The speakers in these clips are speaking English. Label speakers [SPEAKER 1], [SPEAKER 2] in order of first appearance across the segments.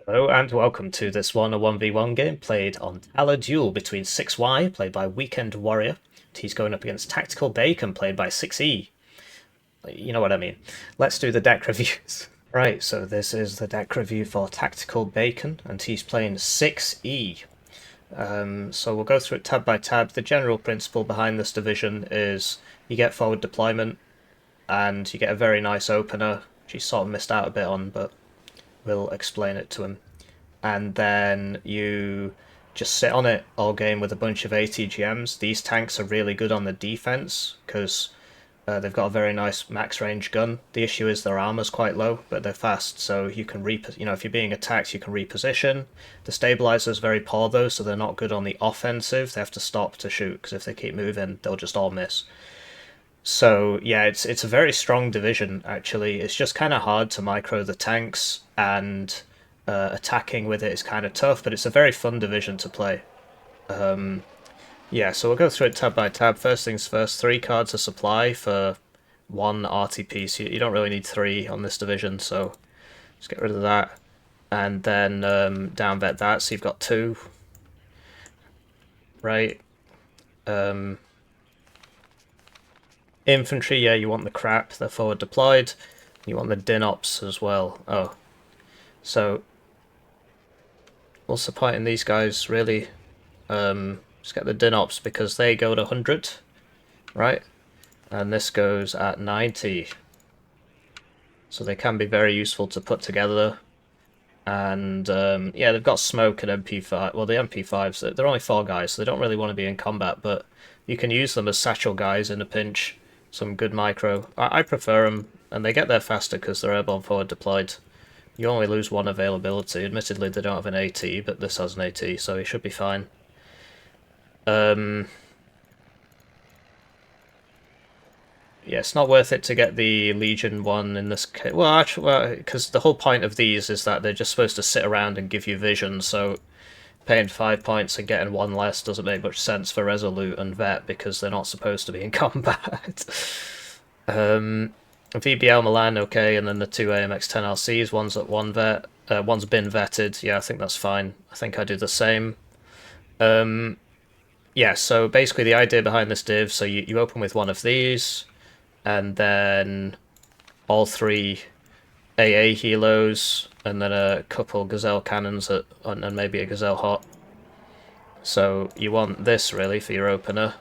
[SPEAKER 1] Hello and welcome to this Warno 1v1 game played on Taler Duel between 6Y, played by WeekendWarrior. He's going up against TacticalBacon, played by 6E. You know what I mean. Let's do the deck reviews. Right, so this is the deck review for TacticalBacon, and he's playing 6E. So we'll go through it tab by tab. The general principle behind this division is you get forward deployment, and you get a very nice opener, which he sort of missed out a bit on, but we'll explain it to him. And then you just sit on it all game with a bunch of ATGMs. These tanks are really good on the defense because they've got a very nice max range gun. The issue is their armor's quite low, but they're fast, so you can if you're being attacked, you can reposition. The stabilizer's very poor though, so they're not good on the offensive. They have to stop to shoot because if they keep moving, they'll just all miss. So yeah, it's a very strong division actually. It's just kind of hard to micro the tanks, and attacking with it is kind of tough, but it's a very fun division to play. Yeah, so we'll go through it tab by tab. First things first, 3 cards a supply for 1 RTP, so you don't really need 3 on this division, so just get rid of that. And then down vet that, so you've got 2. Right. Infantry, yeah, you want the crap, they're forward deployed. You want the din-ops as well. Oh. So, what's the point in these guys, really? Just get the din-ops because they go to 100, right? And this goes at 90. So they can be very useful to put together. And, yeah, they've got smoke and MP5. Well, the MP5s, they're only 4 guys, so they don't really want to be in combat, but you can use them as satchel guys in a pinch. Some good micro. I prefer them, and they get there faster because they're airborne forward deployed. You only lose 1 availability. Admittedly, they don't have an AT, but this has an AT, so he should be fine. Yeah, it's not worth it to get the Legion one in this case. Well, actually, because the whole point of these is that they're just supposed to sit around and give you vision, so paying 5 points and getting 1 less doesn't make much sense for Resolute and Vet because they're not supposed to be in combat. VBL Milan, okay, and then the 2 AMX-10 LCs, one's at 1 vet, one's been vetted. Yeah, I think that's fine. I think I do the same. Yeah, so basically the idea behind this div, so you open with one of these, and then all 3 AA helos, and then a couple Gazelle cannons and maybe a Gazelle hot. So you want this really for your opener.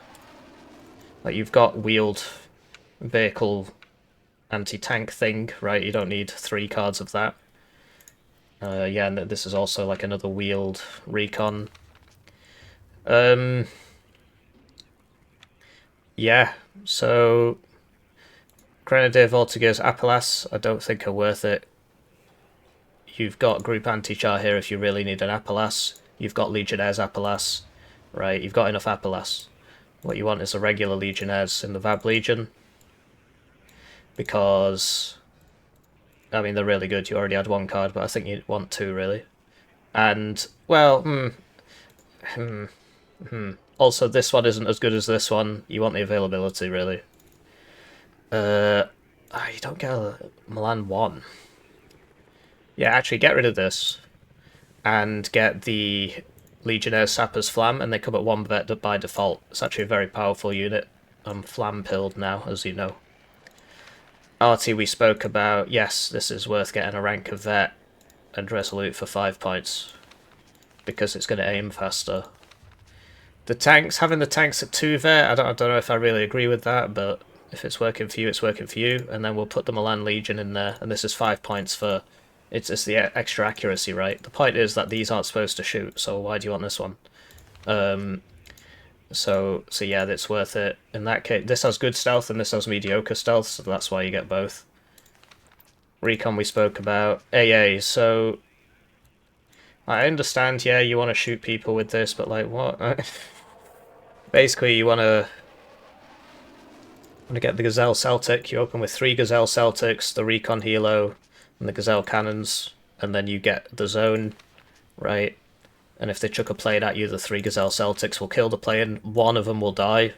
[SPEAKER 1] Like you've got wheeled vehicle anti-tank thing, right? You don't need 3 cards of that. Yeah, and this is also like another wheeled recon. Yeah, so Grenadier Voltigeurs Appelas I don't think are worth it. You've got Group Anti-Char here if you really need an Appelas. You've got Legionnaires Appelas, right? You've got enough Appelas. What you want is a regular Legionnaires in the Vab Legion. Because, I mean, they're really good. You already had 1 card, but I think you want 2, really. And, well, Also, this one isn't as good as this one. You want the availability, really. You don't get a Milan 1. Yeah, actually, get rid of this. And get the Legionnaire Sapper's Flam, and they come at 1 vet by default. It's actually a very powerful unit. I'm flam-pilled now, as you know. Artie we spoke about. Yes, this is worth getting a rank of vet and Resolute for 5 points. Because it's going to aim faster. The tanks, having the tanks at 2 vet, I don't know if I really agree with that, but if it's working for you, it's working for you. And then we'll put the Milan Legion in there, and this is 5 points for... It's the extra accuracy, right? The point is that these aren't supposed to shoot, so why do you want this one? So yeah, that's worth it. In that case, this has good stealth and this has mediocre stealth, so that's why you get both. Recon we spoke about. AA, so... I understand, yeah, you want to shoot people with this, but like, what? Basically, you want to get the Gazelle Celtic. You open with 3 Gazelle Celtics, the Recon Helo, and the Gazelle Cannons, and then you get the zone, right? And if they chuck a plane at you, the 3 Gazelle Celtics will kill the plane, 1 of them will die,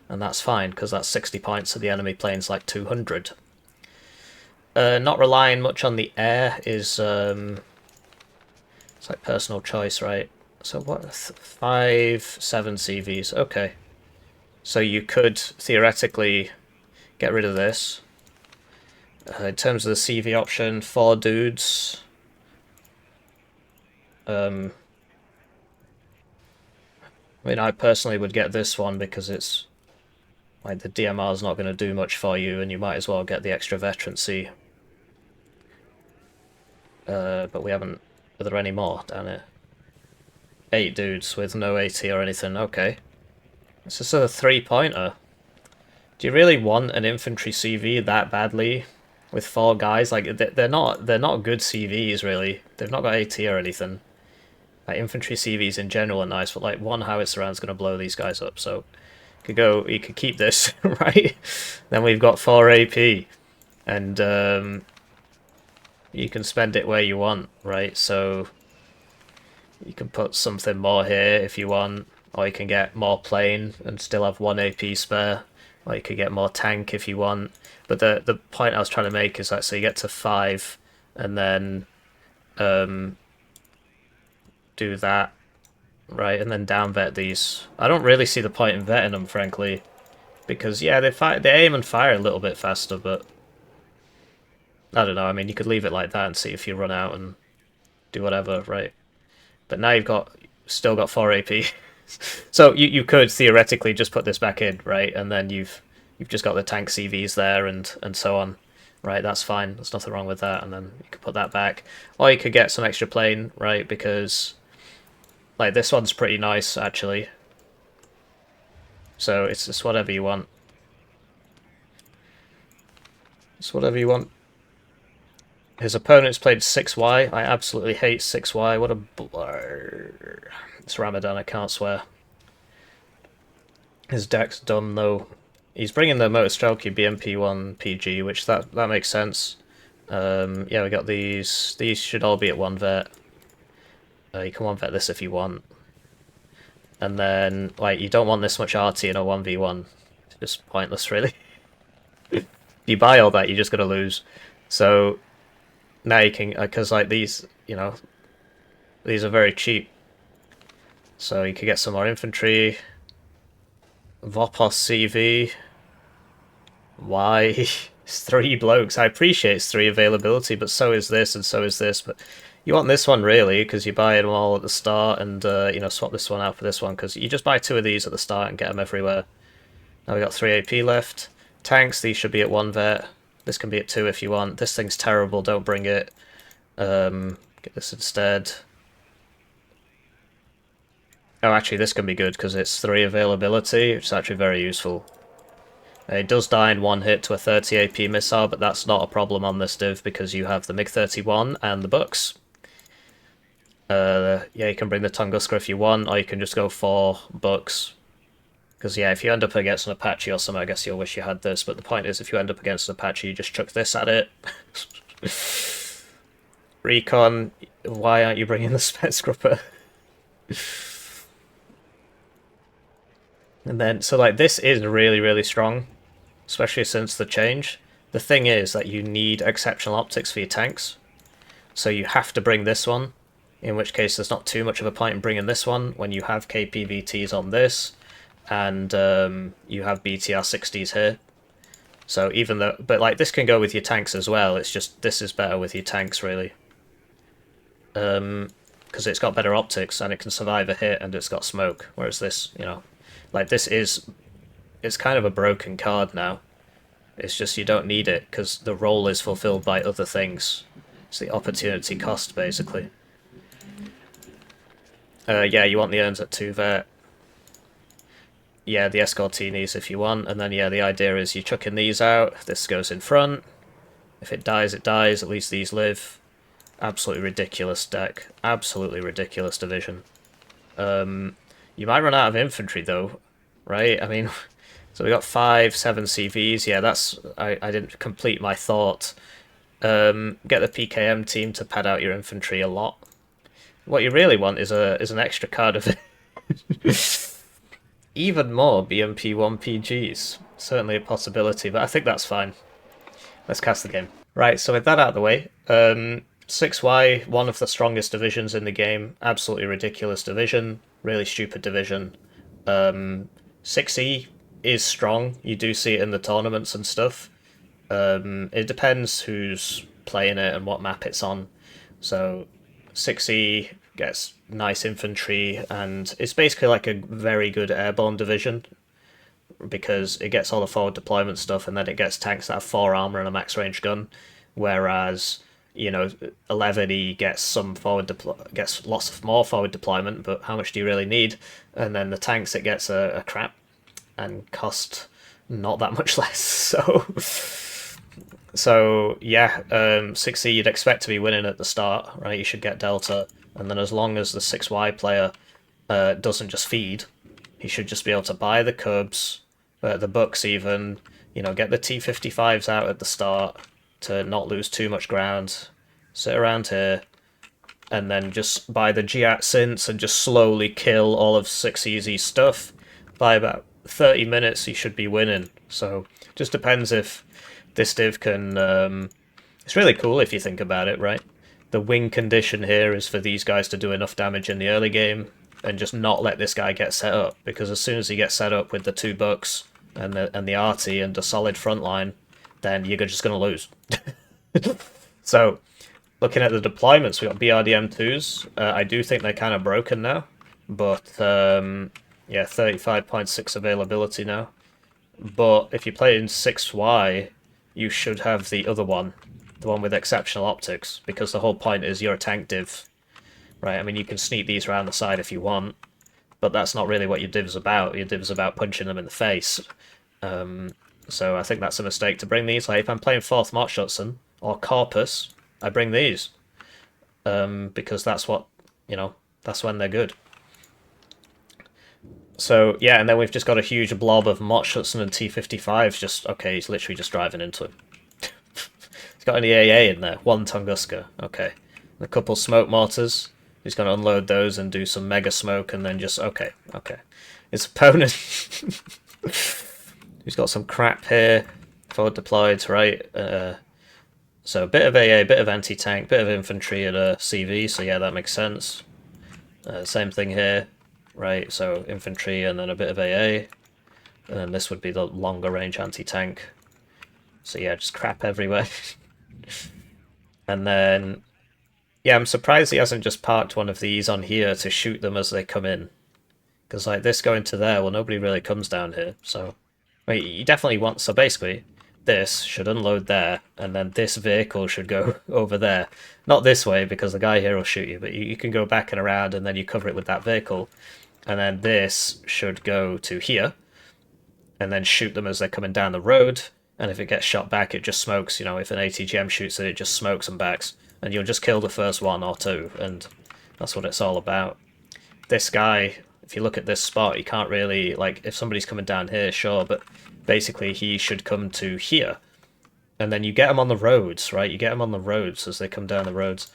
[SPEAKER 1] and that's fine, because that's 60 points, and the enemy plane's like 200. Not relying much on the air is It's like personal choice, right? So what? 5, 7 CVs. Okay. So you could theoretically get rid of this. In terms of the CV option, 4 dudes. I mean, I personally would get this one because it's like the DMR is not going to do much for you, and you might as well get the extra veterancy. But we haven't. Are there any more down here? 8 dudes with no AT or anything. Okay, this is a 3-pointer. Do you really want an infantry CV that badly with 4 guys? Like they're not good CVs really. They've not got AT or anything. Like infantry CVs in general are nice, but like 1 howitzer round's gonna blow these guys up. So you could keep this right. Then we've got 4 AP, and you can spend it where you want, right? So you can put something more here if you want, or you can get more plane and still have 1 AP spare. Or you could get more tank if you want. But the point I was trying to make is that so you get to 5 and then do that, right? And then down vet these. I don't really see the point in vetting them, frankly. Because, yeah, they aim and fire a little bit faster, but I don't know. I mean, you could leave it like that and see if you run out and do whatever, right? But now you've still got 4 AP. So you could theoretically just put this back in, right? And then you've just got the tank CVs there and so on, right? That's fine. There's nothing wrong with that. And then you could put that back, or you could get some extra plane, right? Because like this one's pretty nice actually. So it's just whatever you want. It's whatever you want. His opponent's played 6Y. I absolutely hate 6Y. What a blur. It's Ramadan, I can't swear. His deck's dumb though. He's bringing the Motor Strelky BMP1 PG, which that makes sense. Yeah, we got these. These should all be at 1 vet. You can 1 vet this if you want. And then, like, you don't want this much RT in a 1v1. It's just pointless, really. If you buy all that, you're just going to lose. So, now you can, because, like, these, you know, these are very cheap. So you could get some more infantry. Vopos CV. Why? It's 3 blokes. I appreciate it's 3 availability, but so is this and so is this. But you want this one, really, because you buy them all at the start and, you know, swap this one out for this one, because you just buy 2 of these at the start and get them everywhere. Now we got 3 AP left. Tanks, these should be at 1 vet. This can be at 2 if you want. This thing's terrible, don't bring it. Get this instead. Oh, actually, this can be good, because it's 3 availability, which is actually very useful. It does die in 1 hit to a 30 AP missile, but that's not a problem on this div, because you have the MiG-31 and the Bucks. Yeah, you can bring the Tunguska if you want, or you can just go 4 Bucks. Because, yeah, if you end up against an Apache or something, I guess you'll wish you had this, but the point is, if you end up against an Apache, you just chuck this at it. Recon, why aren't you bringing the Spec Scrupper? And then, so like, this is really, really strong, especially since the change. The thing is that you need exceptional optics for your tanks, so you have to bring this one, in which case there's not too much of a point in bringing this one when you have KPVTs on this, and you have BTR 60s here. So even though, but like, this can go with your tanks as well, it's just, this is better with your tanks, really. Because it's got better optics, and it can survive a hit, and it's got smoke, whereas this, you know, like, this is, it's kind of a broken card now. It's just you don't need it, because the role is fulfilled by other things. It's the opportunity cost, basically. Yeah, you want the urns at 2 vet. Yeah, the Escortinis if you want, and then, yeah, the idea is you chucking these out, this goes in front. If it dies, it dies, at least these live. Absolutely ridiculous deck. Absolutely ridiculous division. You might run out of infantry, though, right? I mean, so we got 5, 7 CVs. Yeah, that's... I didn't complete my thought. Get the PKM team to pad out your infantry a lot. What you really want is an extra card of even more BMP1 PGs. Certainly a possibility, but I think that's fine. Let's cast the game. Right, so with that out of the way, 6Y, one of the strongest divisions in the game. Absolutely ridiculous division. Really stupid division. 6E is strong. You do see it in the tournaments and stuff. It depends who's playing it and what map it's on. So 6E gets nice infantry, and it's basically like a very good airborne division because it gets all the forward deployment stuff, and then it gets tanks that have 4 armor and a max range gun, whereas 11E gets gets lots of more forward deployment, but how much do you really need? And then the tanks, it gets a crap and cost not that much less. So yeah, 6E you'd expect to be winning at the start, right? You should get Delta, and then as long as the 6Y player doesn't just feed, he should just be able to buy the Cubs, the Bucks even, get the T-55s out at the start to not lose too much ground, sit around here, and then just buy the Giat Synths and just slowly kill all of 6E's stuff. By about 30 minutes, he should be winning. So just depends if this div can... it's really cool if you think about it, right? The win condition here is for these guys to do enough damage in the early game and just not let this guy get set up, because as soon as he gets set up with the 2 Bucks and the arty and a solid front line, then you're just going to lose. So, looking at the deployments, we've got BRDM2s. I do think they're kind of broken now, but yeah, 35.6 availability now. But if you play in 6Y, you should have the other one, the one with exceptional optics, because the whole point is you're a tank div, right? I mean, you can sneak these around the side if you want, but that's not really what your div's about. Your div's about punching them in the face. So I think that's a mistake to bring these. Like, if I'm playing 4th Motschützen or Corpus, I bring these, because that's what, that's when they're good. So, yeah, and then we've just got a huge blob of Motschützen and T-55s just, okay, he's literally just driving into him. He's got an EAA in there, 1 Tunguska, okay. And a couple smoke mortars, he's going to unload those and do some mega smoke, and then just, okay. His opponent, he's got some crap here, forward deployed, right, so a bit of AA, bit of anti-tank, bit of infantry at a CV, so yeah, that makes sense. Same thing here. Right, so infantry and then a bit of AA, and then this would be the longer range anti-tank. So yeah, just crap everywhere. And then, yeah, I'm surprised he hasn't just parked one of these on here to shoot them as they come in. Because like this going to there, well, nobody really comes down here, so... Wait, you definitely want... So basically, this should unload there, and then this vehicle should go over there. Not this way, because the guy here will shoot you, but you can go back and around, and then you cover it with that vehicle. And then this should go to here, and then shoot them as they're coming down the road, and if it gets shot back, it just smokes. If an ATGM shoots it, it just smokes and backs, and you'll just kill the first 1 or 2, and that's what it's all about. This guy, if you look at this spot, you can't really, like, if somebody's coming down here, sure, but basically he should come to here, and then you get them on the roads, right? You get them on the roads as they come down the roads.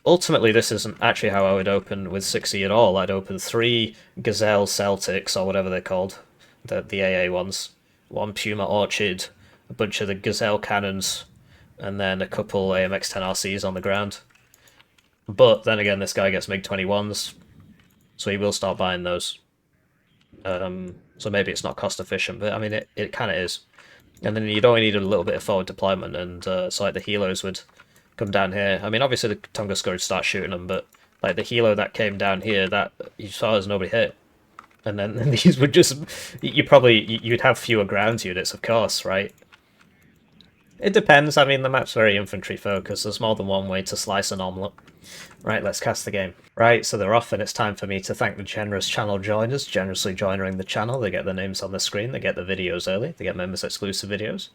[SPEAKER 1] Ultimately, this isn't actually how I would open with 6E at all. I'd open 3 Gazelle Celtics, or whatever they're called, the AA ones, 1 Puma Orchid, a bunch of the Gazelle cannons, and then a couple AMX-10 RCs on the ground. But then again, this guy gets MiG-21s, so he will start buying those. So maybe it's not cost efficient, but I mean, it kind of is. And then you'd only need a little bit of forward deployment, and so like the helos would come down here. I mean, obviously the Tunguska would start shooting them, but like the helo that came down here, that you saw as nobody hit. And then these would just... You'd have fewer ground units, of course, right? It depends. I mean, the map's very infantry focused. There's more than one way to slice an omelette. Right, let's cast the game. Right, so they're off, and it's time for me to thank the generous channel joiners, generously joining the channel. They get their names on the screen, they get the videos early, they get members-exclusive videos.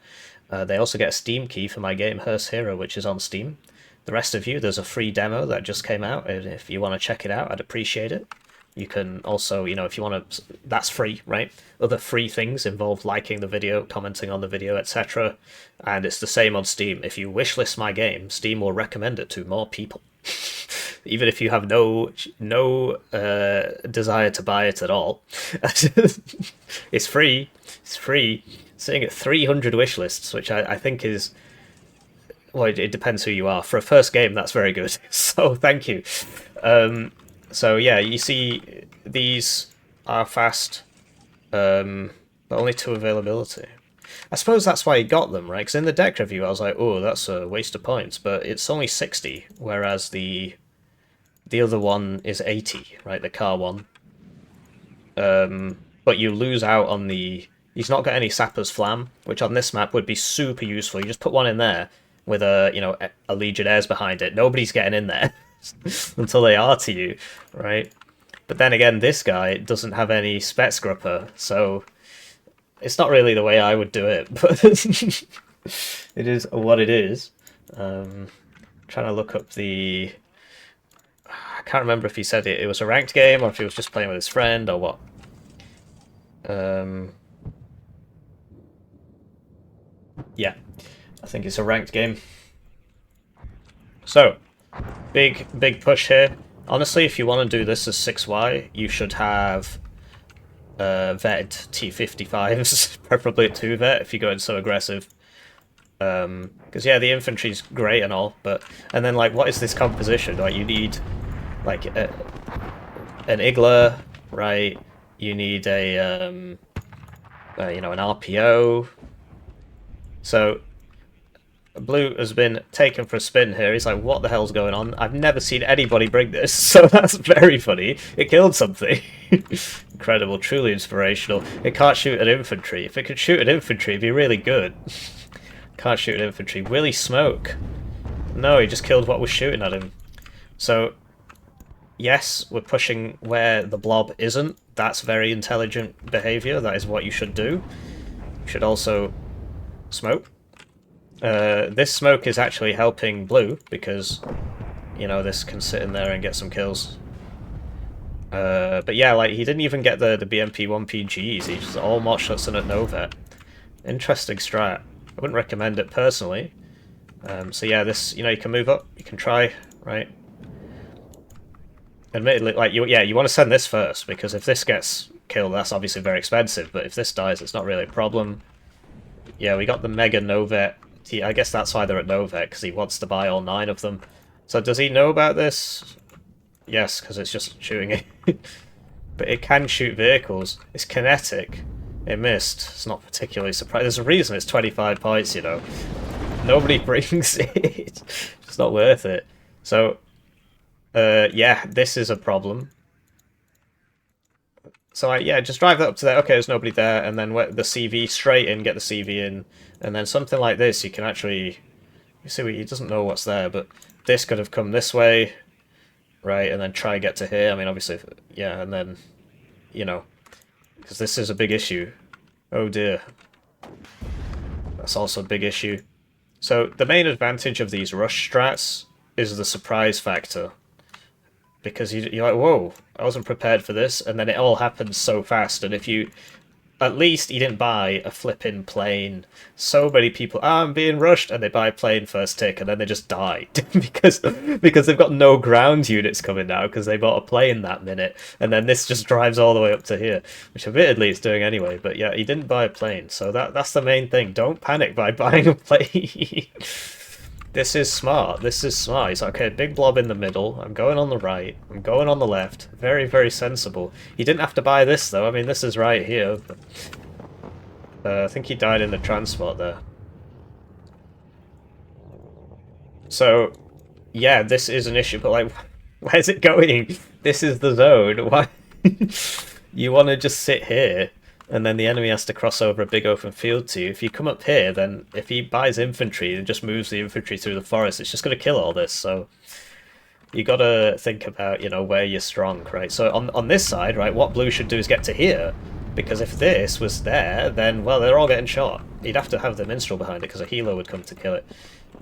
[SPEAKER 1] They also get a Steam key for my game, Hearst Hero, which is on Steam. The rest of you, there's a free demo that just came out, and if you want to check it out, I'd appreciate it. You can also, if you want to, that's free, right? Other free things involve liking the video, commenting on the video, etc. And it's the same on Steam. If you wishlist my game, Steam will recommend it to more people. Even if you have no desire to buy it at all. It's free. It's free. Sitting at 300 wish lists, which I think is... Well, it depends who you are. For a first game, that's very good. So thank you. So yeah, you see these are fast, but only 2 availability. I suppose that's why he got them, right? Because in the deck review, I was like, oh, that's a waste of points. But it's only 60, whereas the other one is 80, right? The car one. But you lose out on the... He's not got any Sapper's Flam, which on this map would be super useful. You just put one in there with a, you know, a Legionnaires behind it. Nobody's getting in there until they are to you, right? But then again, this guy doesn't have any Spetsgrupper, so it's not really the way I would do it, but it is what it is. Trying to look up the... I can't remember if he said it was a ranked game or if he was just playing with his friend or what. Yeah, I think it's a ranked game. So, big push here. Honestly, if you want to do this as 6Y, you should have vetted T55s, preferably at 2 vet if you're going so aggressive. Because yeah, the infantry's great and all, but and then like, what is this composition? Like, you need like an Igler, right? You need a you know, an RPO. So Blue has been taken for a spin here. He's like, what the hell's going on? I've never seen anybody bring this, so that's very funny. It killed something. Incredible, truly inspirational. It can't shoot at infantry. If it could shoot at infantry, it'd be really good. Can't shoot at infantry. Will he smoke? No, he just killed what was shooting at him. So, yes, we're pushing where the blob isn't. That's very intelligent behaviour. That is what you should do. You should also smoke. This smoke is actually helping Blue because, you know, this can sit in there and get some kills. But yeah, like, he didn't even get the BMP 1PGs. He's just all Mott Schutzen at Novet. Interesting strat. I wouldn't recommend it personally. So yeah, this, you know, you can move up, you can try, right? Admittedly, like, you want to send this first, because if this gets killed, that's obviously very expensive, but if this dies, it's not really a problem. Yeah, we got the Mega Novet. I guess that's why they're at Novet, because he wants to buy all 9 of them. So does he know about this? Yes, because it's just shooting it. But it can shoot vehicles. It's kinetic. It missed. It's not particularly surprising. There's a reason it's 25 points, you know. Nobody brings it. It's not worth it. So, yeah, this is a problem. So, yeah, just drive that up to there. Okay, there's nobody there. And then the CV straight in, get the CV in. And then something like this, you can actually... You see, he doesn't know what's there, but this could have come this way. Right, and then try get to here. I mean, obviously, yeah, and then, you know, because this is a big issue. Oh dear. That's also a big issue. So the main advantage of these rush strats is the surprise factor. Because you're like, whoa, I wasn't prepared for this, and then it all happens so fast, and if you... At least he didn't buy a flipping plane. So many people, I'm being rushed, and they buy a plane first tick, and then they just die. because they've got no ground units coming now, because they bought a plane that minute, and then this just drives all the way up to here, which admittedly it's doing anyway, but yeah, he didn't buy a plane, so that's the main thing. Don't panic by buying a plane. This is smart. This is smart. He's like, okay, big blob in the middle. I'm going on the right. I'm going on the left. Very, very sensible. He didn't have to buy this, though. I mean, this is right here. I think he died in the transport there. So, yeah, this is an issue. But, like, where's it going? This is the zone. Why? You want to just sit here, and then the enemy has to cross over a big open field to you. If you come up here, then if he buys infantry and just moves the infantry through the forest, it's just going to kill all this. So you got to think about, you know, where you're strong, right? So on this side, right, what Blue should do is get to here, because if this was there, then, well, they're all getting shot. You'd have to have the minstrel behind it, because a healer would come to kill it.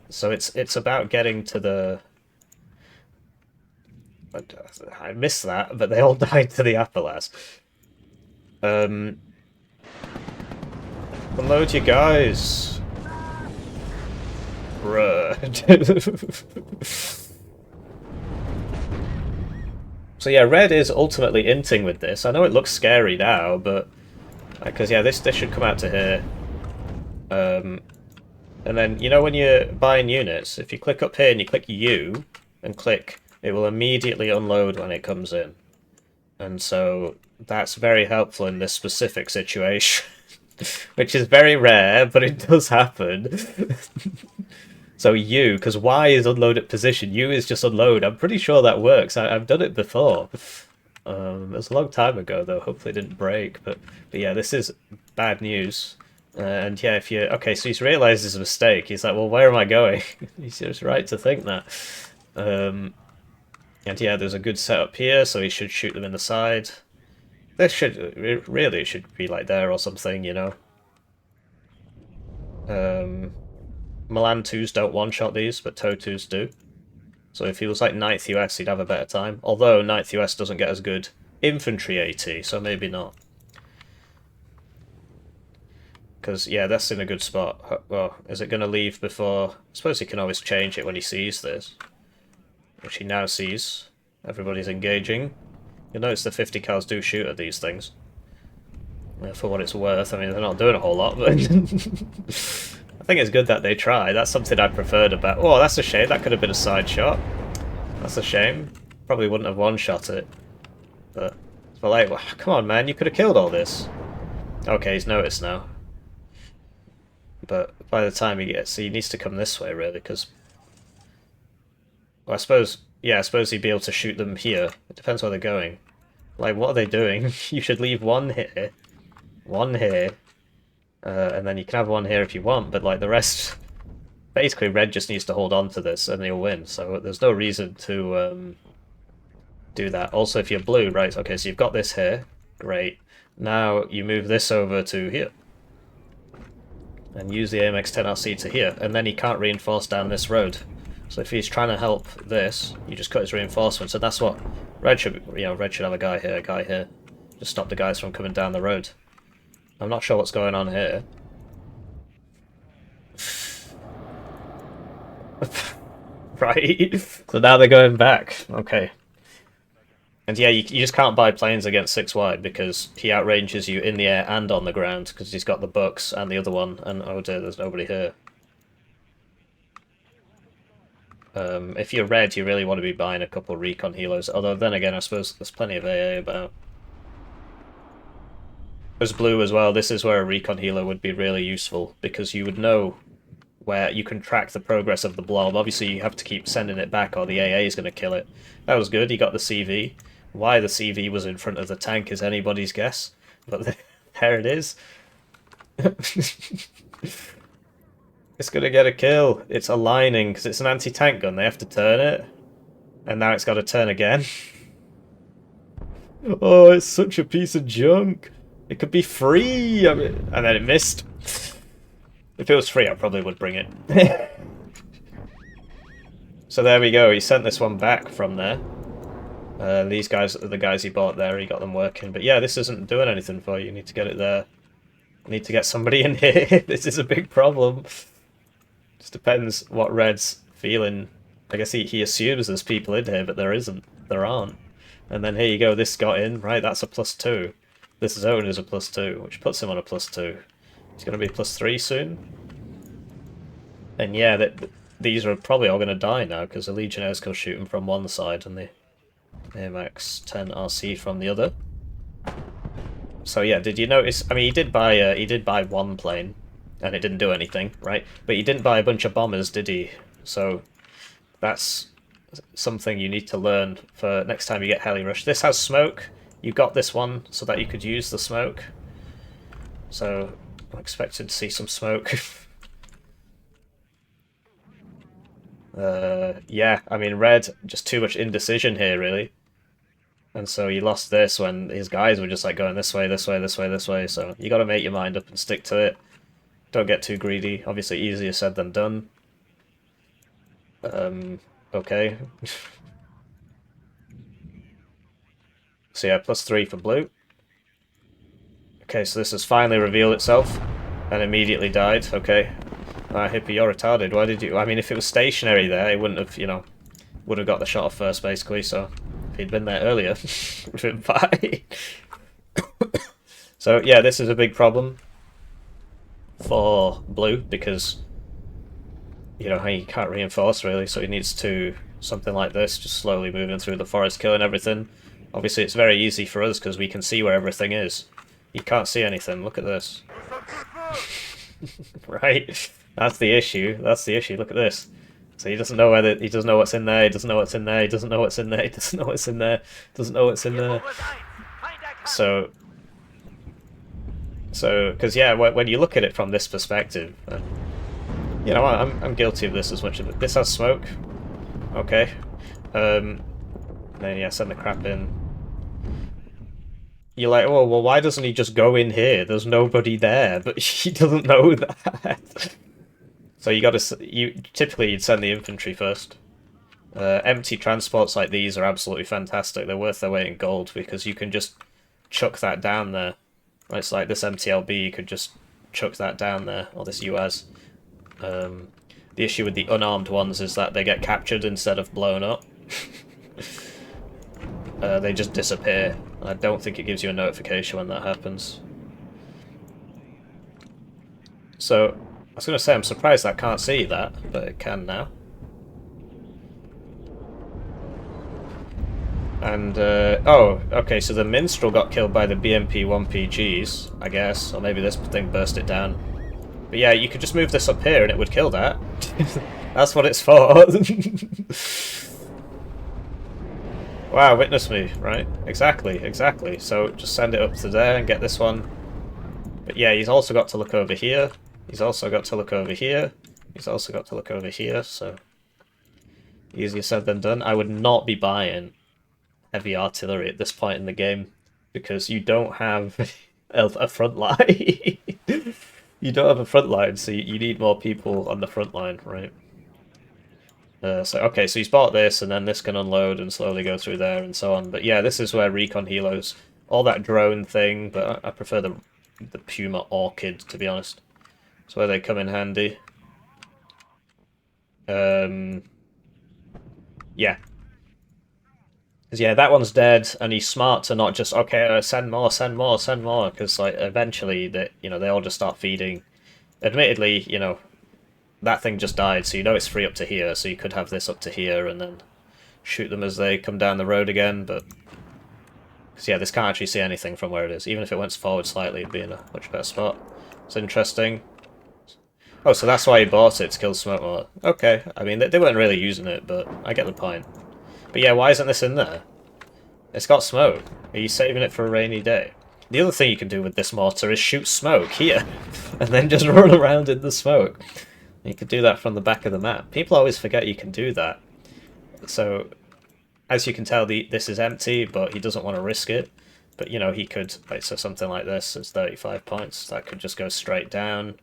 [SPEAKER 1] So it's about getting to the... I missed that, but they all died to the Appelas. Unload you guys. Bruh. So yeah, red is ultimately inting with this. I know it looks scary now, but... Because, yeah, this should come out to here. And then, you know when you're buying units, if you click up here and you click U and click, it will immediately unload when it comes in. And so that's very helpful in this specific situation, which is very rare, but it does happen. So U, because Y is unload at position, U is just unload. I'm pretty sure that works. I've done it before. It was a long time ago, though. Hopefully it didn't break. But yeah, this is bad news. And yeah, if you... Okay, so he's realised his mistake. He's like, well, where am I going? He's just right to think that. And yeah, there's a good setup here, so he should shoot them in the side. This should... Really, it should be like there or something, you know. Milan 2s don't one-shot these, but Toe 2s do. So if he was like 9th US, he'd have a better time. Although 9th US doesn't get as good infantry AT, so maybe not. Because, yeah, that's in a good spot. Well, is it going to leave before... I suppose he can always change it when he sees this. Which he now sees. Everybody's engaging. You'll notice the 50 cals do shoot at these things. For what it's worth. I mean, they're not doing a whole lot, but... I think it's good that they try. That's something I preferred about... Oh, that's a shame. That could have been a side shot. That's a shame. Probably wouldn't have one-shot it. But like, well, come on, man. You could have killed all this. Okay, he's noticed now. But by the time he gets... He needs to come this way, really, because... Well, I suppose... Yeah, I suppose he'd be able to shoot them here. It depends where they're going. Like, what are they doing? You should leave one here. One here. And then you can have one here if you want, but like the rest... Basically, red just needs to hold on to this and he'll win, so there's no reason to do that. Also, if you're blue, right, okay, so you've got this here. Great. Now you move this over to here. And use the AMX-10RC to here, and then he can't reinforce down this road. So if he's trying to help this, you just cut his reinforcements, and that's what red should, you know, red should have a guy here. Just stop the guys from coming down the road. I'm not sure what's going on here. Right, so now they're going back. Okay. And yeah, you just can't buy planes against 6 wide because he outranges you in the air and on the ground because he's got the bucks and the other one, and oh dear, there's nobody here. If you're red, you really want to be buying a couple recon helos, although then again, I suppose there's plenty of AA about. There's blue as well. This is where a recon helo would be really useful because you would know where you can track the progress of the blob. Obviously, you have to keep sending it back or the AA is going to kill it. That was good. He got the CV. Why the CV was in front of the tank is anybody's guess, but there it is. It's going to get a kill. It's aligning because it's an anti-tank gun. They have to turn it. And now it's got to turn again. Oh, it's such a piece of junk. It could be free. I mean, and then it missed. If it was free, I probably would bring it. So there we go. He sent this one back from there. These guys are the guys he bought there. He got them working. But yeah, this isn't doing anything for you. You need to get it there. You need to get somebody in here. This is a big problem. Just depends what Red's feeling. I guess he assumes there's people in here, but there isn't. There aren't. And then here you go. This got in. Right, that's a +2. This zone is a +2, which puts him on a +2. He's going to be +3 soon. And yeah, these are probably all going to die now because the Legionnaires can shoot him from one side and the AMX-10RC from the other. So yeah, did you notice? I mean, he did buy one plane, and it didn't do anything, right? But he didn't buy a bunch of bombers, did he? So that's something you need to learn for next time you get heli rush. This has smoke. You got this one so that you could use the smoke. So I'm expecting to see some smoke. Yeah, I mean, red, just too much indecision here, really. And so he lost this when his guys were just like going this way, this way, this way, this way. So you got to make your mind up and stick to it. Don't get too greedy. Obviously, easier said than done. Okay. So yeah, +3 for blue. Okay, so this has finally revealed itself and immediately died. Okay. Hippie, you're retarded. Why did you... I mean, if it was stationary there, it wouldn't have, you know, would have got the shot off first, basically, so if he'd been there earlier, would have been fine. So, yeah, this is a big problem for blue, because you know, he can't reinforce really, so he needs to something like this, just slowly moving through the forest, killing everything. Obviously, it's very easy for us because we can see where everything is. He can't see anything. Look at this. Right? That's the issue. That's the issue. Look at this. So he doesn't know whether he doesn't know what's in there. He doesn't know what's in there. He doesn't know what's in there. He doesn't know what's in there. Doesn't know what's in there. So, because yeah, when you look at it from this perspective, you know, I'm guilty of this as much as it. This has smoke. Okay. Then yeah, send the crap in. You're like, oh well, why doesn't he just go in here? There's nobody there, but he doesn't know that. So you got to typically you'd send the infantry first. Empty transports like these are absolutely fantastic. They're worth their weight in gold because you can just chuck that down there. It's like this MTLB, you could just chuck that down there, or this UAS. The issue with the unarmed ones is that they get captured instead of blown up. They just disappear. I don't think it gives you a notification when that happens. So, I was going to say, I'm surprised I can't see that, but it can now. And, oh, okay, so the Minstrel got killed by the BMP-1PGs, I guess, or maybe this thing burst it down. But yeah, you could just move this up here and it would kill that. That's what it's for. Wow, witness me, right? Exactly, exactly. So just send it up to there and get this one. But yeah, he's also got to look over here. He's also got to look over here. He's also got to look over here, so... easier said than done. I would not be buying heavy artillery at this point in the game, because you don't have a front line. You don't have a front line, so you need more people on the front line, right? Okay, so he's bought this, and then this can unload and slowly go through there and so on. But yeah, this is where recon helos, all that drone thing, but I prefer the Puma Orchid, to be honest. It's where they come in handy. Yeah. Because yeah, that one's dead, and he's smart to not just, okay, send more, send more, send more, because like eventually you know, they all just start feeding. Admittedly, you know, that thing just died, so you know it's free up to here, so you could have this up to here and then shoot them as they come down the road again, but... because yeah, this can't actually see anything from where it is. Even if it went forward slightly, it'd be in a much better spot. It's interesting. Oh, so that's why he bought it, to kill smoke more. Okay, I mean, they weren't really using it, but I get the point. But yeah, why isn't this in there? It's got smoke. Are you saving it for a rainy day? The other thing you can do with this mortar is shoot smoke here, and then just run around in the smoke. You could do that from the back of the map. People always forget you can do that. So, as you can tell, this is empty, but he doesn't want to risk it. But, you know, he could, like, so something like this is 35 points. That could just go straight down,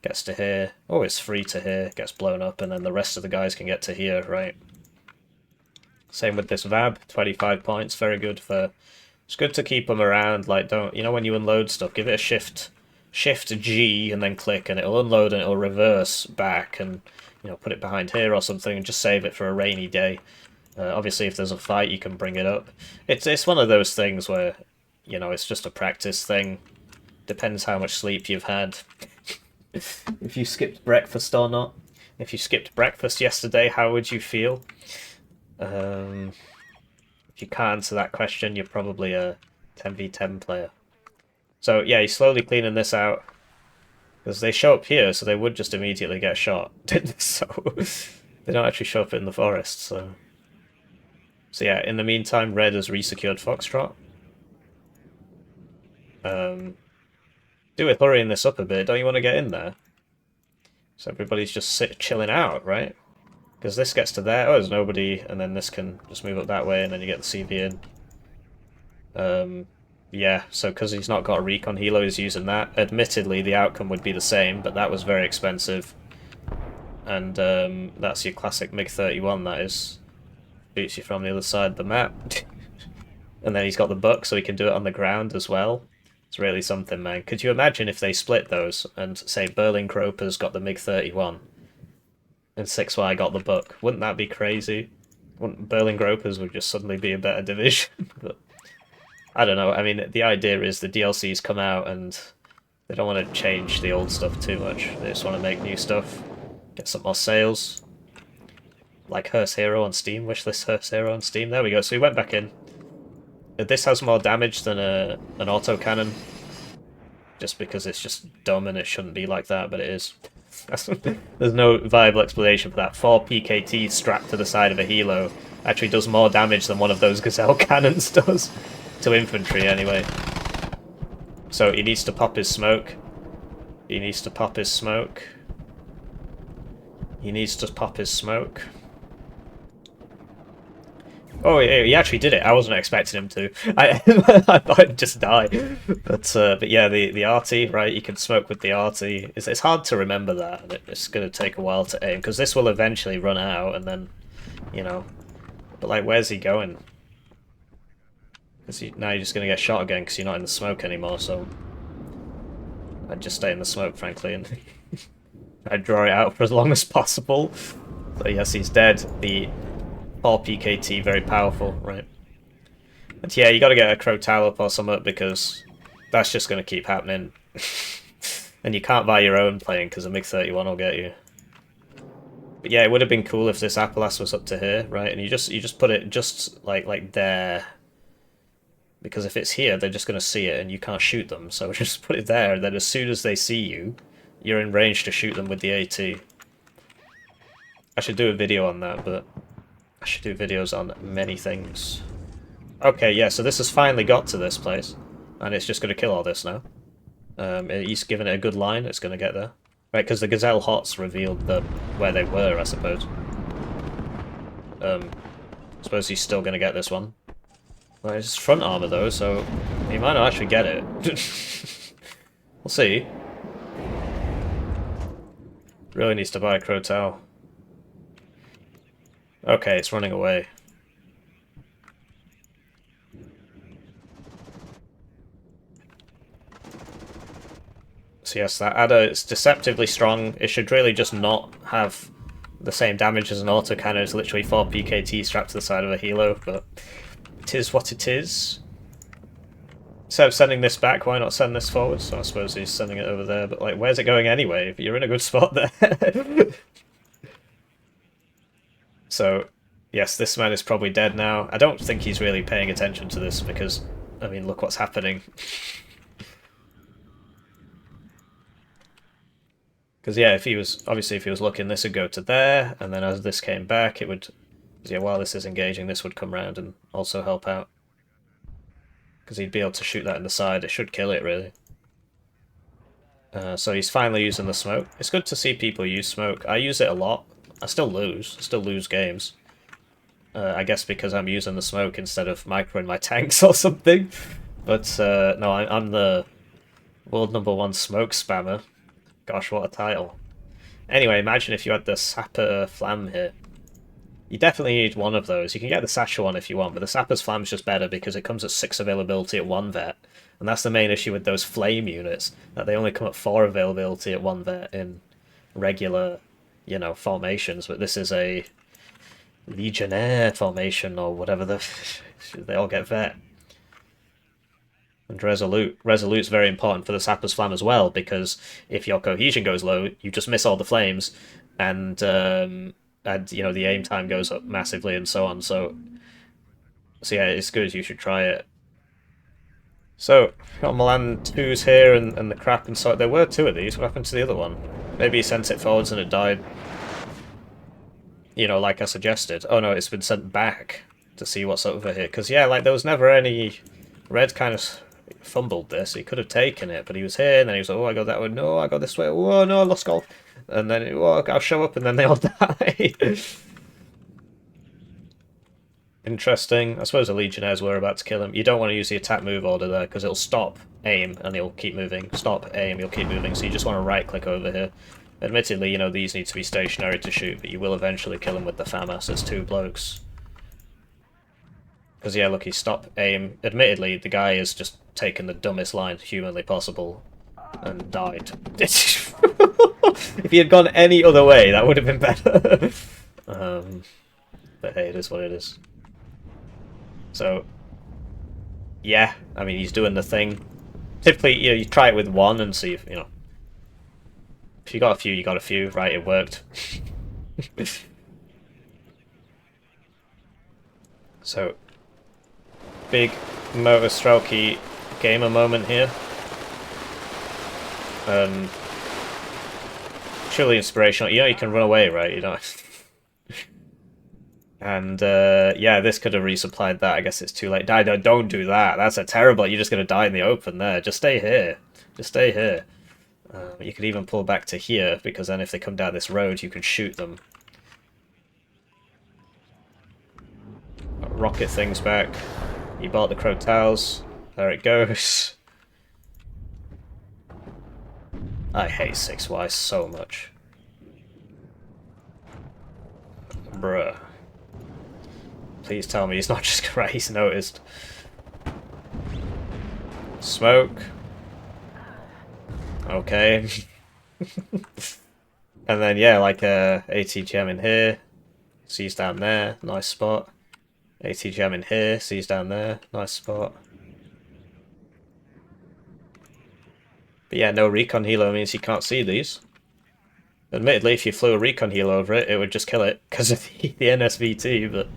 [SPEAKER 1] gets to here. Oh, it's free to here, gets blown up, and then the rest of the guys can get to here, right? Same with this VAB, 25 points, very good for... It's good to keep them around, like, don't... You know, when you unload stuff, give it a Shift G and then click, and it'll unload and it'll reverse back and, you know, put it behind here or something and just save it for a rainy day. Obviously, if there's a fight, you can bring it up. It's one of those things where, you know, it's just a practice thing. Depends how much sleep you've had. If you skipped breakfast or not. If you skipped breakfast yesterday, how would you feel? If you can't answer that question, you're probably a 10v10 player. So yeah, he's slowly cleaning this out. Because they show up here, so they would just immediately get shot. So they don't actually show up in the forest, so... So yeah, in the meantime, Red has resecured Foxtrot. Do with hurrying this up a bit, don't you want to get in there? So everybody's just chilling out, right? Because this gets to there, oh, there's nobody, and then this can just move up that way, and then you get the CV in. Yeah, so because he's not got a recon helo, he's using that. Admittedly, the outcome would be the same, but that was very expensive. And that's your classic MiG-31, that is. Beats you from the other side of the map. And then he's got the buck, so he can do it on the ground as well. It's really something, man. Could you imagine if they split those, and say Berlin Croper's got the MiG-31, and 6Y got the buck? Wouldn't that be crazy? Wouldn't Berlin Gropers would just suddenly be a better division? But I don't know. I mean, the idea is the DLCs come out and they don't want to change the old stuff too much. They just want to make new stuff. Get some more sales. Like Hearst Hero on Steam. Wishlist Hearst Hero on Steam. There we go. So we went back in. This has more damage than an autocannon. Just because it's just dumb and it shouldn't be like that, but it is. There's no viable explanation for that. 4 PKT strapped to the side of a helo actually does more damage than one of those Gazelle cannons does. To infantry, anyway. So he needs to pop his smoke. He needs to pop his smoke. He needs to pop his smoke. Oh, he actually did it. I wasn't expecting him to. I thought he'd just die. But yeah, the arty, right? You can smoke with the arty. It's hard to remember that, and it's going to take a while to aim, because this will eventually run out, and then, you know. But, like, where's he going? Because now you're just going to get shot again, because you're not in the smoke anymore, so... I'd just stay in the smoke, frankly, and I'd draw it out for as long as possible. So, yes, he's dead. The... 4 PKT, very powerful, right? But yeah, you got to get a Crow Towel up or something, because that's just going to keep happening. And you can't buy your own plane, because a MiG-31 will get you. But yeah, it would have been cool if this Appalachian was up to here, right? And you just put it just like there. Because if it's here, they're just going to see it, and you can't shoot them. So just put it there, and then as soon as they see you, you're in range to shoot them with the AT. I should do a video on that, but... I should do videos on many things. Okay, yeah, so this has finally got to this place. And it's just going to kill all this now. He's given it a good line, it's going to get there. Right, because the Gazelle Hots revealed where they were, I suppose. I suppose he's still going to get this one. Well, it's front armor, though, so he might not actually get it. We'll see. Really needs to buy a Crow Towel. Okay, it's running away. So yes, that adder is deceptively strong. It should really just not have the same damage as an autocannon. It's literally 4 PKT strapped to the side of a helo, but it is what it is. Instead of sending this back, why not send this forward? So I suppose he's sending it over there, but like, where's it going anyway? If you're in a good spot there. So... yes, this man is probably dead now. I don't think he's really paying attention to this because, I mean, look what's happening. Because, yeah, if he was looking, this would go to there, and then as this came back, it would... yeah, while this is engaging, this would come round and also help out. Because he'd be able to shoot that in the side. It should kill it, really. So he's finally using the smoke. It's good to see people use smoke. I use it a lot. I still lose games. I guess because I'm using the smoke instead of microing my tanks or something. But no, I'm the world #1 smoke spammer. Gosh, what a title. Anyway, imagine if you had the Sapper Flam here. You definitely need one of those. You can get the Satchel one if you want, but the Sapper's Flam is just better because it comes at 6 availability at 1 vet. And that's the main issue with those flame units, that they only come at 4 availability at 1 vet in regular, you know, formations. But this is a Legionnaire formation or whatever they all get vet. And Resolute. Resolute's very important for the Sapper's Flam as well, because if your cohesion goes low, you just miss all the flames, and you know, the aim time goes up massively and so on. So yeah, it's good. You should try it. So got Milan 2s here and the crap and so there were 2 of these. What happened to the other one? Maybe he sent it forwards and it died. You know, like I suggested. Oh no, it's been sent back to see what's over here. Because, yeah, like, there was never any... Red kind of fumbled this. He could have taken it, but he was here, and then he was like, oh, I got that way. No, I got this way. Oh, no, I lost golf. And then, oh, I'll show up, and then they all die. Interesting. I suppose the Legionnaires were about to kill him. You don't want to use the attack move order there, because it'll stop, aim, and he'll keep moving. Stop, aim, he'll keep moving. So you just want to right-click over here. Admittedly, you know, these need to be stationary to shoot, but you will eventually kill him with the FAMAS. It's 2 blokes. Because, yeah, look, he stopped, aim. Admittedly, the guy has just taken the dumbest line humanly possible and died. If he had gone any other way, that would have been better. But hey, it is what it is. So, yeah, I mean, he's doing the thing. Typically, you know, you try it with 1 and see if, you know, If you got a few, you got a few. Right, it worked. So, big motor strokey gamer moment here. Truly inspirational. You know you can run away, right? You know. And yeah, this could have resupplied that. I guess it's too late. Don't do that. That's a terrible. You're just gonna die in the open there. Just stay here. Just stay here. You could even pull back to here, because then if they come down this road, you can shoot them. Rocket things back. You bought the Crotals. There it goes. I hate 6Y so much. Bruh. Please tell me he's not just right, he's noticed. Smoke. Okay. And then yeah, like ATGM in here. Sees down there, nice spot. ATGM in here, sees down there, nice spot. But yeah, no recon helo means you can't see these. Admittedly, if you flew a recon helo over it, it would just kill it because of the NSVT, but...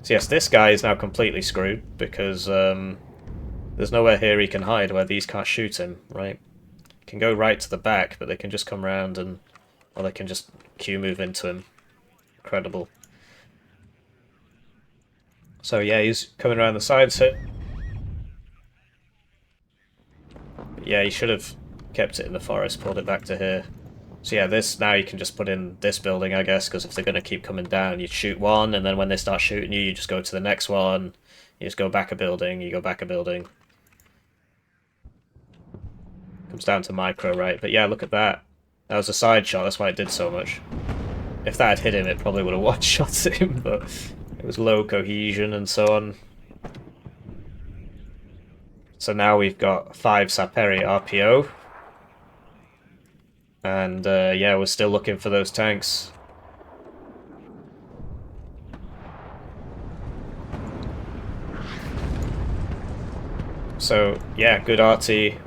[SPEAKER 1] So yes, this guy is now completely screwed, because there's nowhere here he can hide where these can't shoot him, right? He can go right to the back, but they can just come around and... Or they can just Q move into him. Incredible. So yeah, he's coming around the sides here. But yeah, he should have kept it in the forest, pulled it back to here. So yeah, this, now you can just put in this building, I guess, because if they're going to keep coming down, you shoot one, and then when they start shooting you, you just go to the next one. You just go back a building, you go back a building. Comes down to micro, right? But yeah, look at that. That was a side shot, that's why it did so much. If that had hit him, it probably would have one-shot him, but it was low cohesion and so on. So now we've got 5 Saperi RPO. And yeah, we're still looking for those tanks. So yeah, good RT.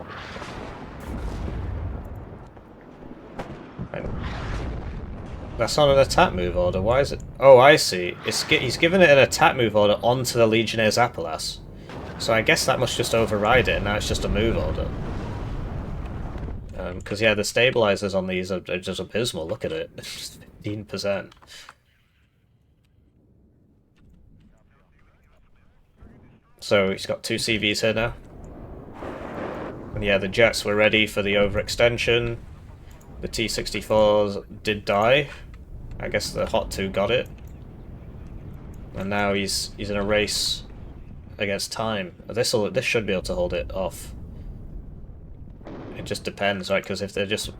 [SPEAKER 1] That's not an attack move order. Why is it? Oh, I see. He's given it an attack move order onto the Legionnaire's Appelas. So I guess that must just override it, and now it's just a move order. Because yeah, the stabilizers on these are just abysmal. Look at it, 15%. So he's got 2 CVs here now. And yeah, the jets were ready for the overextension. The T-64s did die. I guess the Hot 2 got it. And now he's in a race against time. This should be able to hold it off. It just depends, right? Because if they're just...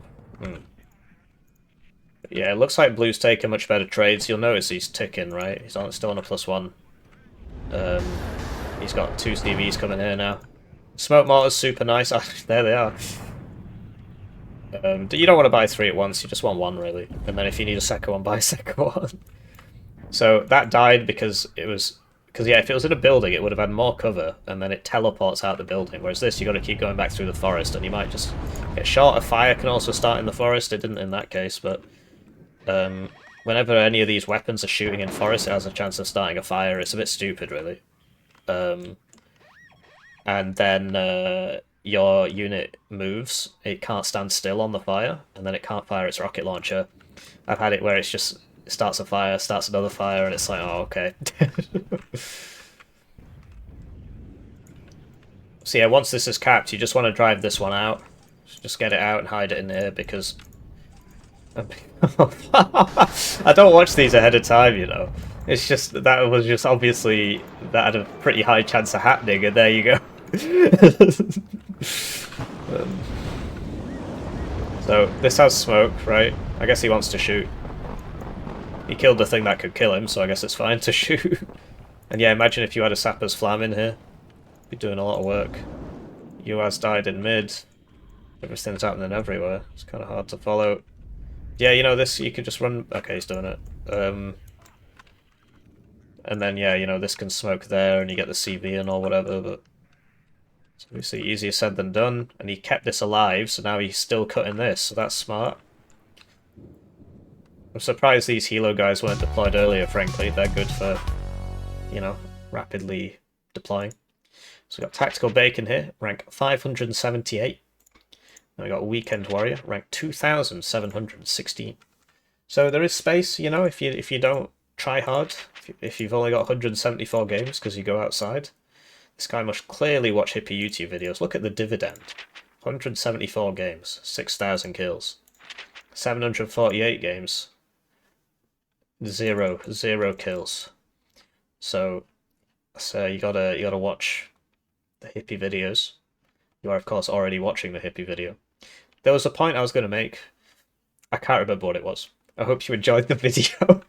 [SPEAKER 1] Yeah, it looks like Blue's taking much better trades. You'll notice he's ticking, right? He's still on a +1. He's got 2 CVs coming here now. Smoke mortar's super nice. There they are. You don't want to buy 3 at once, you just want 1 really. And then if you need a second one, buy a second one. So that died because it was... Because yeah, if it was in a building, it would have had more cover, and then it teleports out the building. Whereas this, you got to keep going back through the forest, and you might just get shot. A fire can also start in the forest. It didn't in that case, but whenever any of these weapons are shooting in forest, it has a chance of starting a fire. It's a bit stupid, really. And then your unit moves. It can't stand still on the fire, and then it can't fire its rocket launcher. I've had it where it's just... starts a fire, starts another fire, and it's like, oh, okay. So yeah, once this is capped, you just want to drive this one out. Just get it out and hide it in here, because... I don't watch these ahead of time, you know. It's just, that was just obviously, that had a pretty high chance of happening, and there you go. So, this has smoke, right? I guess he wants to shoot. He killed the thing that could kill him, so I guess it's fine to shoot. And yeah, imagine if you had a Sapper's Flam in here. Be doing a lot of work. UAS died in mid. Everything's happening everywhere. It's kind of hard to follow. Yeah, you know, this, you could just run... Okay, he's doing it. And then, yeah, you know, this can smoke there, and you get the CV and or whatever, but... So obviously easier said than done, and he kept this alive, so now he's still cutting this, so that's smart. I'm surprised these Hilo guys weren't deployed earlier, frankly. They're good for, you know, rapidly deploying. So we've got TacticalBacon here, rank 578. Then we got WeekendWarrior, rank 2,716. So there is space, you know, if you don't try hard, if you've only got 174 games because you go outside. This guy must clearly watch Hippie YouTube videos. Look at the dividend. 174 games, 6,000 kills. 748 games, zero kills. So you gotta watch the Hippie videos. You are of course already watching the Hippie video. There was a point I was gonna make. I can't remember what it was. I hope you enjoyed the video.